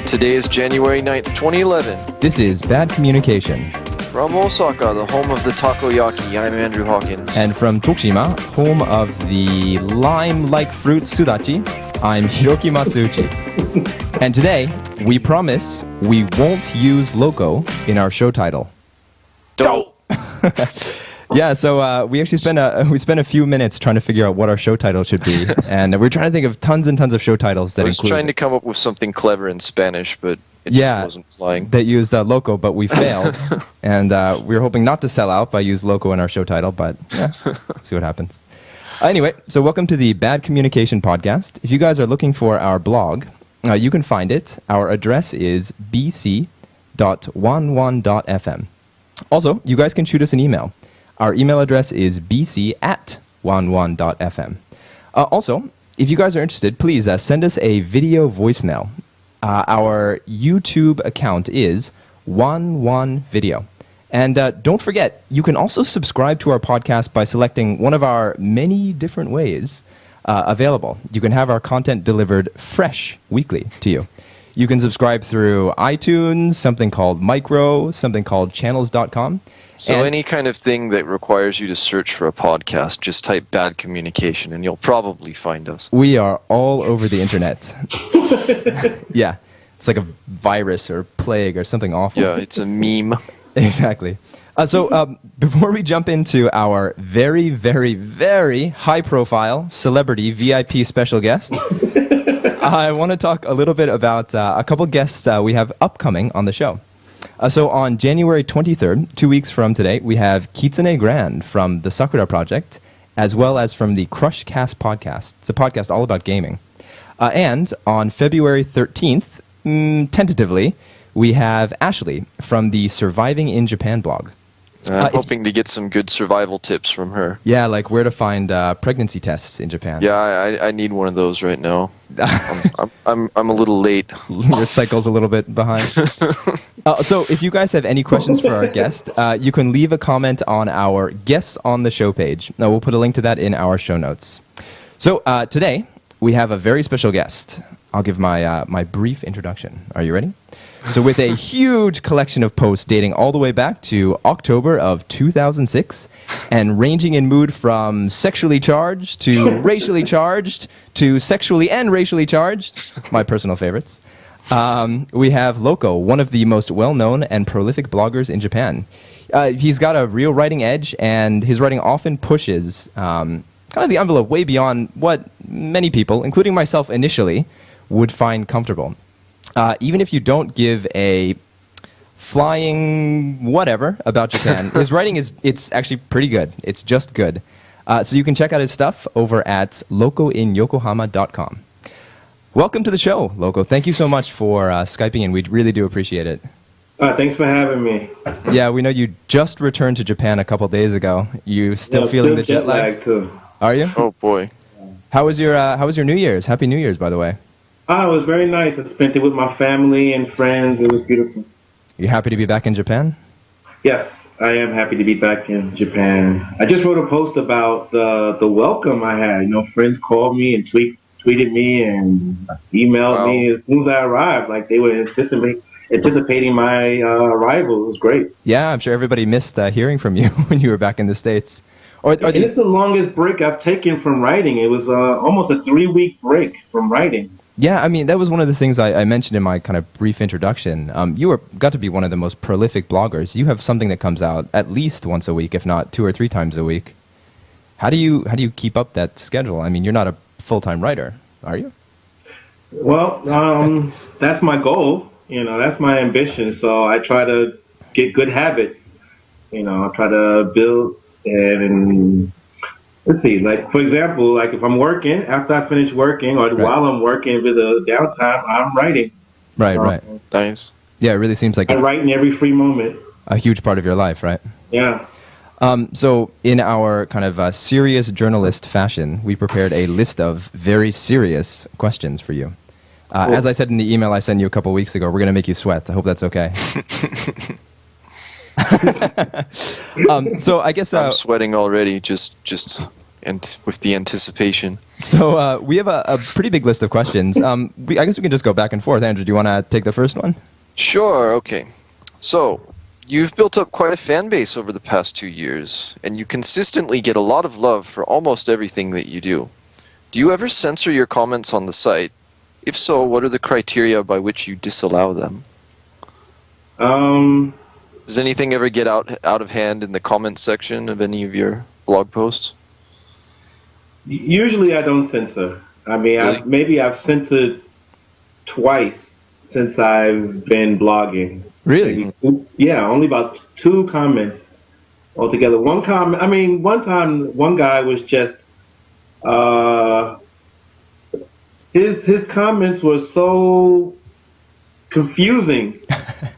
Today is January 9th, 2011. This is Bad Communication. From Osaka, the home of the takoyaki, I'm Andrew Hawkins. And from Tokushima, home of the lime-like fruit sudachi, I'm Hiroki Matsuuchi. And today, we promise we won't use Loco in our show title. Don't! Yeah, so we actually spent a few minutes trying to figure out what our show title should be, and we're trying to think of tons and tons of show titles that include. I was trying to come up with something clever in Spanish, but it just wasn't flying. That used Loco, but we failed, and we were hoping not to sell out by use Loco in our show title, but yeah, see what happens. Anyway, so welcome to the Bad Communication Podcast. If you guys are looking for our blog, you can find it. Our address is bc.11.fm. Also, you guys can shoot us an email. Our email address is bc@11.fm. Also, if you guys are interested, please send us a video voicemail. Our YouTube account is 11video. And don't forget, you can also subscribe to our podcast by selecting one of our many different ways available. You can have our content delivered fresh weekly to you. You can subscribe through iTunes, something called Micro, something called channels.com. So any kind of thing that requires you to search for a podcast, just type Bad Communication and you'll probably find us. We are all over the internet. Yeah, it's like a virus or plague or something awful. Yeah, it's a meme. Exactly. So before we jump into our very, very, very high-profile celebrity VIP special guest, I want to talk a little bit about a couple guests we have upcoming on the show. So on January 23rd, 2 weeks from today, we have Kitsune Grand from the Sakura Project, as well as from the Crush Cast podcast. It's a podcast all about gaming. And on February 13th, tentatively, we have Ashley from the Surviving in Japan blog. I'm hoping to get some good survival tips from her. Yeah, like where to find pregnancy tests in Japan. Yeah, I need one of those right now. I'm a little late. Your cycle's a little bit behind. So if you guys have any questions for our guest, you can leave a comment on our Guests on the Show page. We'll put a link to that in our show notes. So today, we have a very special guest. I'll give my brief introduction. Are you ready? So with a huge collection of posts dating all the way back to October of 2006 and ranging in mood from sexually charged to racially charged to sexually and racially charged, my personal favorites, we have Loco, one of the most well-known and prolific bloggers in Japan. He's got a real writing edge, and his writing often pushes kind of the envelope way beyond what many people, including myself initially, would find comfortable. Even if you don't give a flying whatever about Japan, his writing it's actually pretty good. It's just good. So you can check out his stuff over at locoinyokohama.com. Welcome to the show, Loco. Thank you so much for Skyping in. We really do appreciate it. Thanks for having me. Yeah, we know you just returned to Japan a couple days ago. You still feeling the jet lag? Too. Are you? Oh boy. How was your New Year's? Happy New Year's, by the way. It was very nice. I spent it with my family and friends. It was beautiful. You happy to be back in Japan? Yes, I am happy to be back in Japan. I just wrote a post about the welcome I had. You know, friends called me and tweeted me and emailed me as soon as I arrived. Like they were anticipating my arrival. It was great. Yeah, I'm sure everybody missed hearing from you when you were back in the States. And it's the longest break I've taken from writing. It was almost a 3-week break from writing. Yeah, I mean, that was one of the things I mentioned in my kind of brief introduction. You got to be one of the most prolific bloggers. You have something that comes out at least once a week, if not 2 or 3 times a week. How do you keep up that schedule? I mean, you're not a full-time writer, are you? Well, that's my goal. You know, that's my ambition. So I try to get good habits. You know, I try to build and let's see, like, for example, like if I'm working, after I finish working or while I'm working with a downtime, I'm writing. Right. Nice. Yeah, it really seems like I write in every free moment. A huge part of your life, right? Yeah. So in our kind of serious journalist fashion, we prepared a list of very serious questions for you. Cool. As I said in the email I sent you a couple weeks ago, we're going to make you sweat. I hope that's okay. So I guess I'm sweating already, just and with the anticipation. so we have a pretty big list of questions. I guess we can just go back and forth. Andrew, do you want to take the first one? Sure, okay. So, you've built up quite a fan base over the past 2 years, and you consistently get a lot of love for almost everything that you do. Do you ever censor your comments on the site? If so, what are the criteria by which you disallow them? Does anything ever get out of hand in the comment section of any of your blog posts? Usually, I don't censor. I mean, Really? maybe I've censored twice since I've been blogging. Really? Yeah, only about 2 comments altogether. One time, one guy was just his comments were so confusing,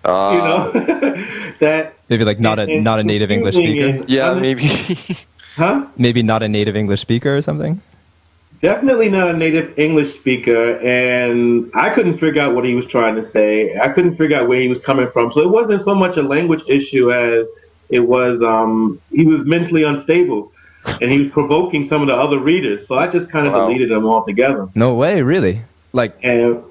that Maybe like not a native English speaker. Yeah, maybe. Huh? Maybe not a native English speaker or something. Definitely not a native English speaker, and I couldn't figure out what he was trying to say. I couldn't figure out where he was coming from. So it wasn't so much a language issue as it was he was mentally unstable, and he was provoking some of the other readers. So I just kind of deleted him altogether. No way, really? Like And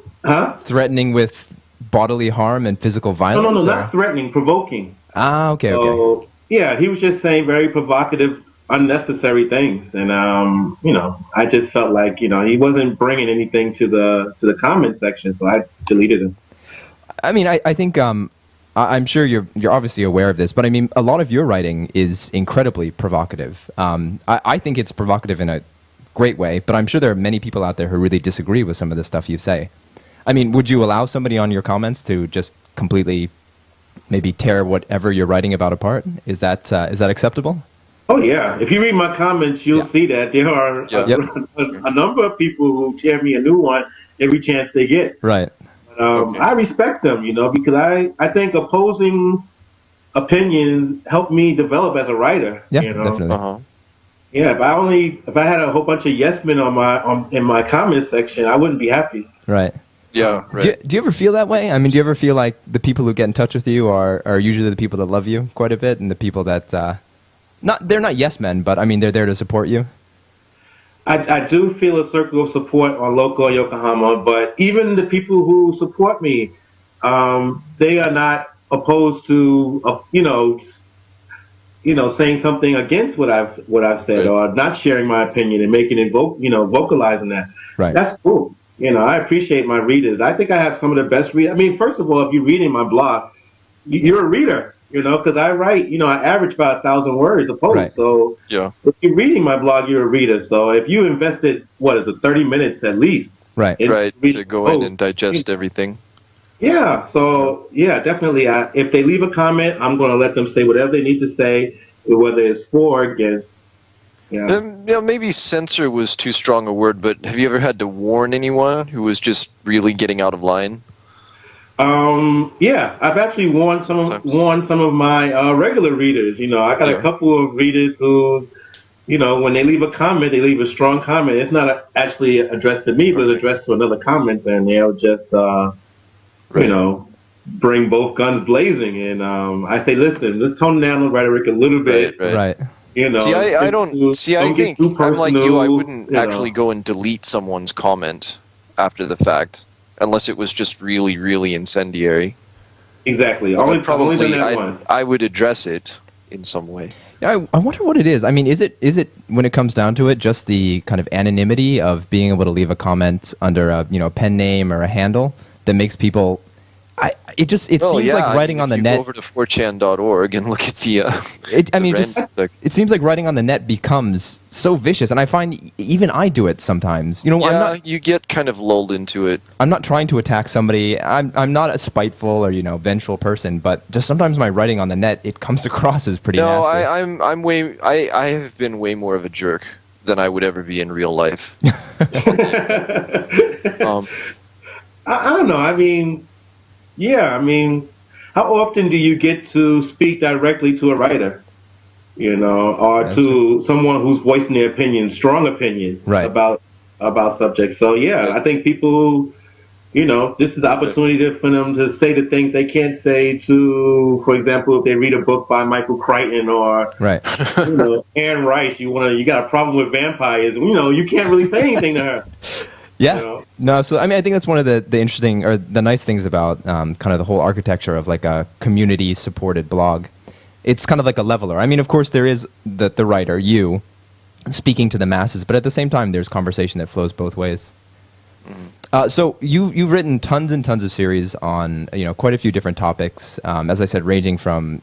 threatening with bodily harm and physical violence? No, or? not threatening, provoking. Ah, okay. So yeah, he was just saying very provocative, unnecessary things, and I just felt like he wasn't bringing anything to the comment section, so I deleted him. I mean, I think I'm sure you're obviously aware of this, but I mean, a lot of your writing is incredibly provocative. I think it's provocative in a great way, but I'm sure there are many people out there who really disagree with some of the stuff you say. I mean, would you allow somebody on your comments to just completely maybe tear whatever you're writing about apart? Is that acceptable? Oh yeah, if you read my comments, you'll see that there are a number of people who tear me a new one every chance they get. Right. I respect them, because I think opposing opinions help me develop as a writer. Yeah, definitely. Uh-huh. Yeah, if I had a whole bunch of yes men in my comment section, I wouldn't be happy. Right. Yeah, right. Do you ever feel that way? I mean, do you ever feel like the people who get in touch with you are usually the people that love you quite a bit, and the people that they're not yes men, but I mean they're there to support you? I do feel a circle of support on Loco, Yokohama, but even the people who support me, they are not opposed to saying something against what I've said, or not sharing my opinion and making it vocalizing that. Right. That's cool. I appreciate my readers. I think I have some of the best readers. I mean, first of all, if you're reading my blog, you're a reader, because I write, I average about 1,000 words a post. Right. So Yeah. if you're reading my blog, you're a reader. So if you invested, 30 minutes at least. Right. Right, to go in and digest everything. Yeah. So, yeah, definitely. If they leave a comment, I'm going to let them say whatever they need to say, whether it's for or against. Yeah. Maybe censor was too strong a word, but have you ever had to warn anyone who was just really getting out of line? Yeah, I've actually warned some of my regular readers. I got a couple of readers who, when they leave a comment, they leave a strong comment. It's not actually addressed to me, but it's addressed to another comment, and they'll just, bring both guns blazing. And I say, listen, let's tone down the rhetoric a little bit. Right. See, I don't. See, I think I'm like you. I wouldn't actually go and delete someone's comment after the fact, unless it was just really, really incendiary. Exactly. I would address it in some way. Yeah, I wonder what it is. I mean, is it when it comes down to it, just the kind of anonymity of being able to leave a comment under a pen name or a handle that makes people? It seems like writing on the net. Go over to 4chan.org and look at the. It seems like writing on the net becomes so vicious, and I find even I do it sometimes. You get kind of lulled into it. I'm not trying to attack somebody. I'm not a spiteful or vengeful person, but just sometimes my writing on the net it comes across as pretty nasty. I have been way more of a jerk than I would ever be in real life. I don't know. I mean. Yeah, I mean, how often do you get to speak directly to a writer, or to someone who's voicing their opinion, strong opinion about subjects? So yeah, I think people this is the opportunity for them to say the things they can't say to, for example, if they read a book by Michael Crichton or, Right. Anne Rice, you got a problem with vampires, you can't really say anything to her. Yeah. No, so I mean, I think that's one of the interesting or the nice things about kind of the whole architecture of like a community-supported blog. It's kind of like a leveler. I mean, of course, there is the writer, you, speaking to the masses, but at the same time, there's conversation that flows both ways. So you've written tons and tons of series on quite a few different topics, as I said, ranging from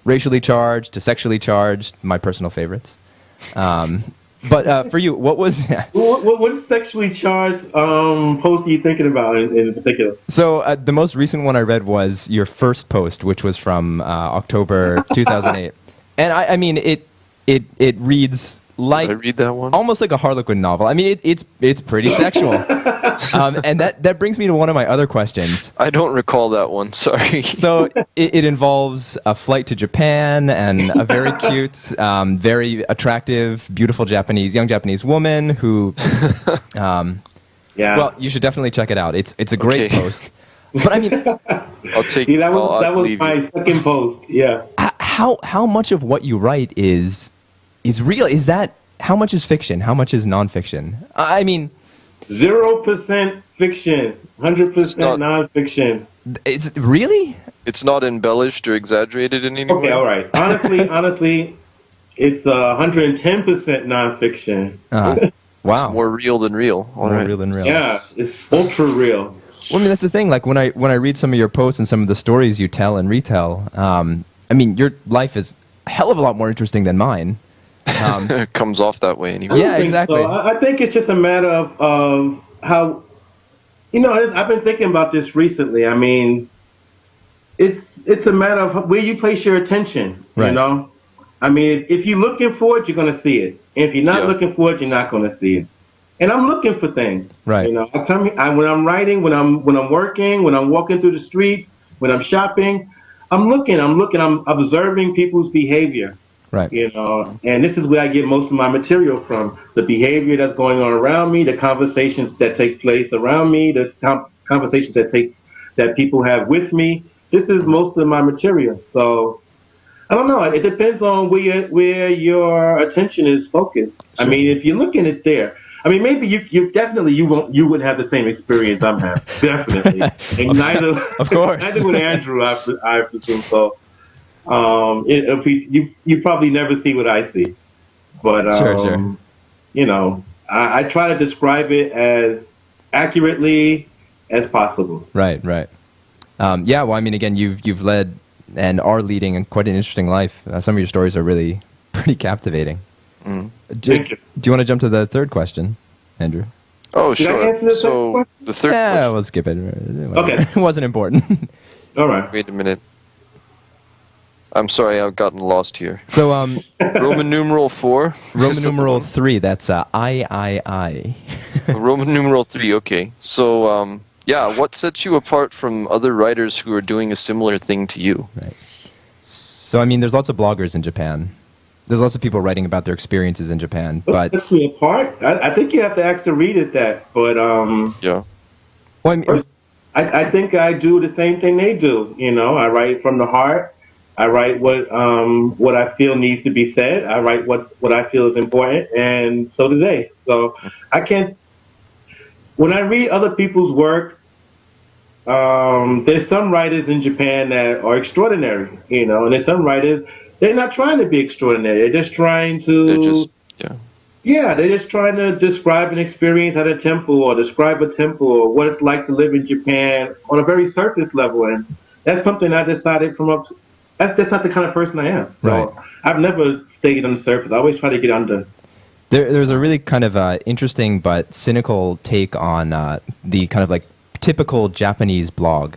racially charged to sexually charged, my personal favorites. But for you, what was what sexually charged post are you thinking about in particular? So the most recent one I read was your first post, which was from October 2008, and I mean it reads like, did I read that one? Almost like a Harlequin novel. I mean it's pretty sexual, and that brings me to one of my other questions. I don't recall that one. Sorry. So it involves a flight to Japan and a very cute, very attractive, beautiful young Japanese woman who. Yeah. Well, you should definitely check it out. It's a great post. But I mean, I'll take. that was leave my you. second post. Yeah. How much of what you write is real? Is that how much is fiction? How much is nonfiction? I mean, 0% fiction, 100% nonfiction. it's really. It's not embellished or exaggerated in any way. Okay, all right. Honestly, it's 110% nonfiction. Wow. It's more real than real. All More right. real than real. Yeah, it's ultra real. Well, I mean, that's the thing. Like when I read some of your posts and some of the stories you tell and retell, I mean, your life is a hell of a lot more interesting than mine. It comes off that way anyway. Yeah, I think exactly. so. I think it's just a matter of how, I've been thinking about this recently. I mean, it's a matter of where you place your attention. Right. I mean, if you're looking for it, you're going to see it. If you're not looking for it, you're not going to see it. And I'm looking for things. Right. When I'm writing, when I'm working, when I'm walking through the streets, when I'm shopping, I'm looking, I'm observing people's behavior. Right. And this is where I get most of my material from. The behavior that's going on around me, the conversations that take place around me, the conversations that people have with me. This is most of my material. So I don't know. It depends on where your attention is focused. Sure. I mean, if you're looking at there, I mean, maybe you wouldn't have the same experience I'm having. Definitely. And neither would Andrew, I presume. So you probably never see what I see. But sure. I try to describe it as accurately as possible. Right. Yeah. Well, I mean, again, you've led and are leading quite an interesting life. Some of your stories are really pretty captivating. Mm. Thank you. Do you want to jump to the third question, Andrew? Oh, Did I sure. answer the third So question? the third Yeah, question. we'll skip it. Okay. It wasn't important. All right. Wait a minute. I'm sorry, I've gotten lost here. So, Roman numeral 4? Roman numeral 3, that's I. Roman numeral 3, okay. So, what sets you apart from other writers who are doing a similar thing to you? Right. So, I mean, there's lots of bloggers in Japan. There's lots of people writing about their experiences in Japan, but... That's me apart. I think you have to ask the readers that, but Yeah. Well, I mean, I think I do the same thing they do. I write from the heart. I write what I feel needs to be said. I write what I feel is important, and so do they. So I can't. When I read other people's work, there's some writers in Japan that are extraordinary, and there's some writers, they're not trying to be extraordinary. They're just trying to. They're just, Yeah, they're just trying to describe an experience at a temple or describe a temple or what it's like to live in Japan on a very surface level. And that's something I decided that's just not the kind of person I am. So Right. I've never stayed on the surface. I always try to get under. there's a really kind of interesting but cynical take on the kind of like typical Japanese blog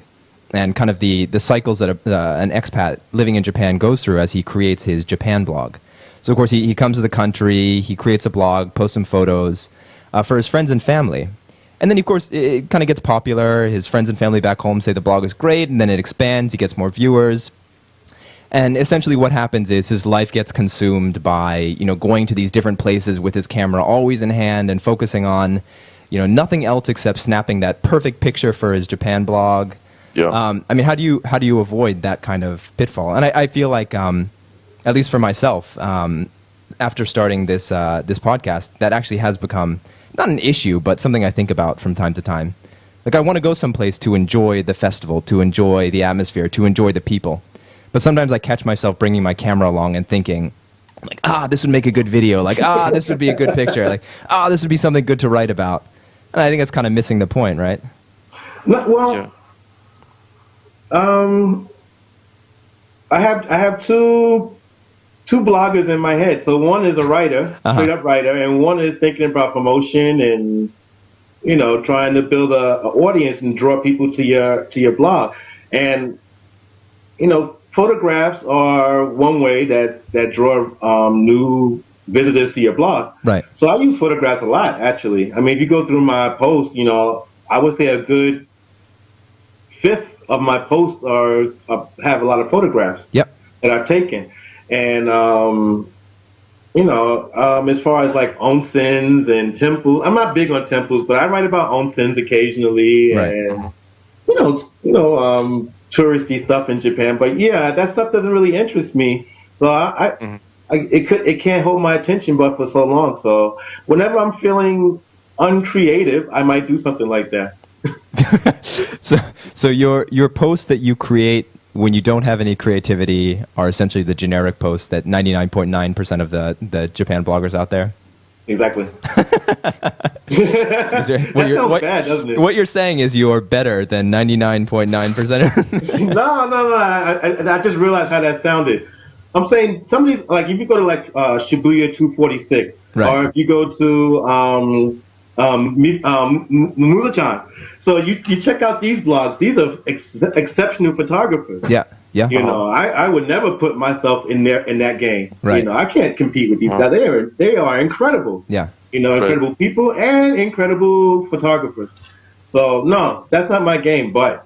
and kind of the cycles that an expat living in Japan goes through as he creates his Japan blog. So, of course, he comes to the country, he creates a blog, posts some photos for his friends and family. And then, of course, it kind of gets popular. His friends and family back home say the blog is great, and then it expands, he gets more viewers. And essentially what happens is his life gets consumed by, going to these different places with his camera always in hand and focusing on, nothing else except snapping that perfect picture for his Japan blog. Yeah. I mean, how do you avoid that kind of pitfall? And I feel like, at least for myself, after starting this podcast, that actually has become not an issue, but something I think about from time to time. Like, I want to go someplace to enjoy the festival, to enjoy the atmosphere, to enjoy the people. But sometimes I catch myself bringing my camera along and thinking, like, this would make a good video. Like, this would be a good picture. Like, this would be something good to write about. And I think that's kind of missing the point, right? Well, I have two bloggers in my head. So one is a writer, straight up writer, and one is thinking about promotion and trying to build a audience and draw people to your blog. And photographs are one way that draw new visitors to your blog. Right. So I use photographs a lot, actually. I mean, if you go through my posts, I would say a good fifth of my posts have a lot of photographs. Yep. That I've taken. And as far as like onsens and temples, I'm not big on temples, but I write about onsens occasionally, and touristy stuff in Japan. But yeah, that stuff doesn't really interest me. So it can't hold my attention, but for so long. So whenever I'm feeling uncreative, I might do something like that. So your posts that you create when you don't have any creativity are essentially the generic posts that 99.9% of the Japan bloggers out there. Exactly. That sounds bad, doesn't it? What you're saying is you're better than 99.9%. No. I just realized how that sounded. I'm saying some of these, like if you go to like Shibuya 246, right. Or if you go to Mula-chan. So you check out these blogs. These are exceptional photographers. Yeah. I would never put myself in that game. Right. I can't compete with these guys. They are incredible. Yeah. Incredible people and incredible photographers. So no, that's not my game. But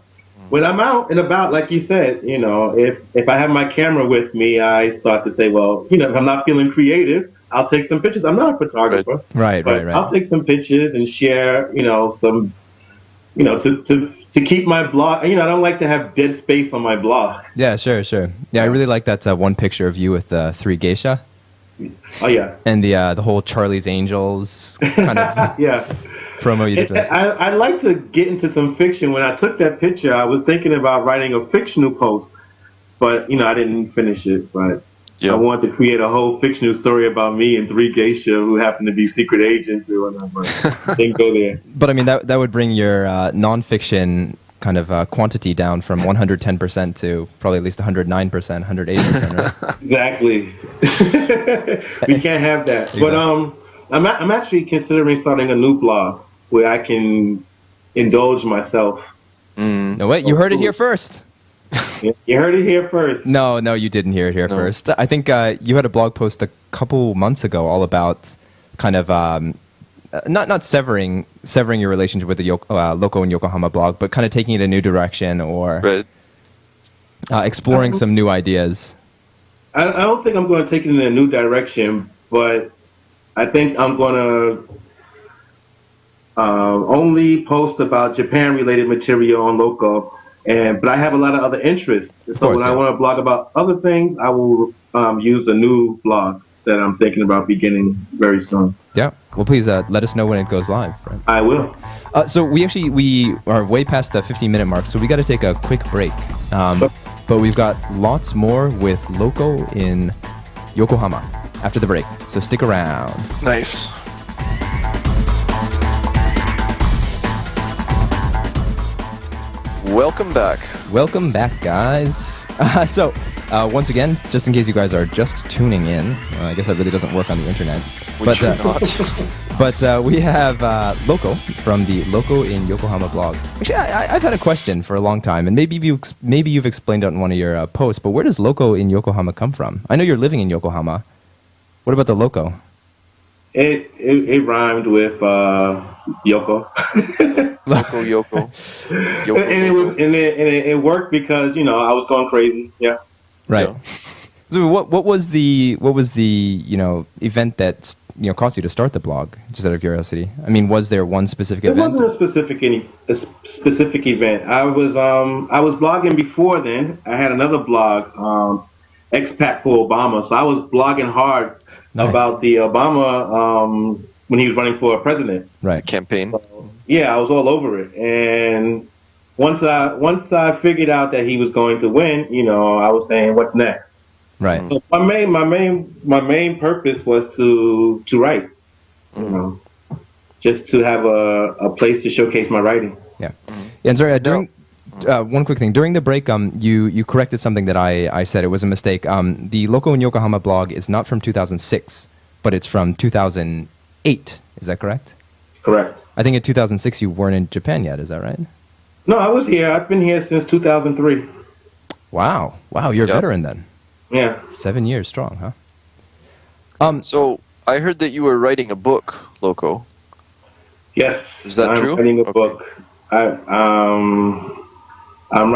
when I'm out and about, like you said, if I have my camera with me, I start to say, well, if I'm not feeling creative, I'll take some pictures. I'm not a photographer. Right. I'll take some pictures and share, some, to keep my blog. I don't like to have dead space on my blog. Yeah, sure. Yeah, I really like that one picture of you with 3 geisha. Oh yeah. And the whole Charlie's Angels kind of yeah. promo you did. I like to get into some fiction. When I took that picture, I was thinking about writing a fictional post, but I didn't finish it. But I wanted to create a whole fictional story about me and 3 geisha who happen to be secret agents or whatever. Didn't go there. But I mean, that would bring your nonfiction kind of quantity down from 110% to probably at least 109%, 180%, right? Exactly. We can't have that. Exactly. But I'm actually considering starting a new blog where I can indulge myself. No, wait, you heard it here first. You heard it here first. No, you didn't hear it here first. I think you had a blog post a couple months ago all about kind of not severing your relationship with the Loco and Yokohama blog, but kind of taking it a new direction or exploring some new ideas. I don't think I'm going to take it in a new direction, but I think I'm going to only post about Japan-related material on Loco. But I have a lot of other interests. So when I want to blog about other things, I will use a new blog that I'm thinking about beginning very soon. Yeah. Well, please let us know when it goes live. Right? I will. So we are way past the 15-minute mark, so we got to take a quick break. But we've got lots more with Loco in Yokohama after the break. So stick around. Nice. Welcome back, guys. Once again, just in case you guys are just tuning in, I guess that really doesn't work on the internet. Which not. But we have Loco from the Loco in Yokohama blog. Actually, I've had a question for a long time, and maybe you've explained it in one of your posts, but where does Loco in Yokohama come from? I know you're living in Yokohama. What about the Loco? It rhymed with Yoko. Yoko. And it worked because I was going crazy. Yeah. Right. Yeah. So what was the event that caused you to start the blog? Just out of curiosity. I mean, was there one specific It event? wasn't a specific event. I was blogging before then. I had another blog, Expat for Obama. So I was blogging hard about the Obama when he was running for president. Right. Campaign. Yeah, I was all over it. And once I figured out that he was going to win, I was saying, what's next? Right. So my main purpose was to write, just to have a place to showcase my writing. Yeah. And sorry, during one quick thing during the break, you corrected something that I said. It was a mistake. The Loco in Yokohama blog is not from 2006, but it's from 2008. Is that correct? Correct. I think in 2006 you weren't in Japan yet. Is that right? No, I was here. I've been here since 2003. Wow. You're a veteran then. Yeah. 7 years strong, huh? So I heard that you were writing a book, Loco. Yes. Is that true? I'm writing a Okay. book.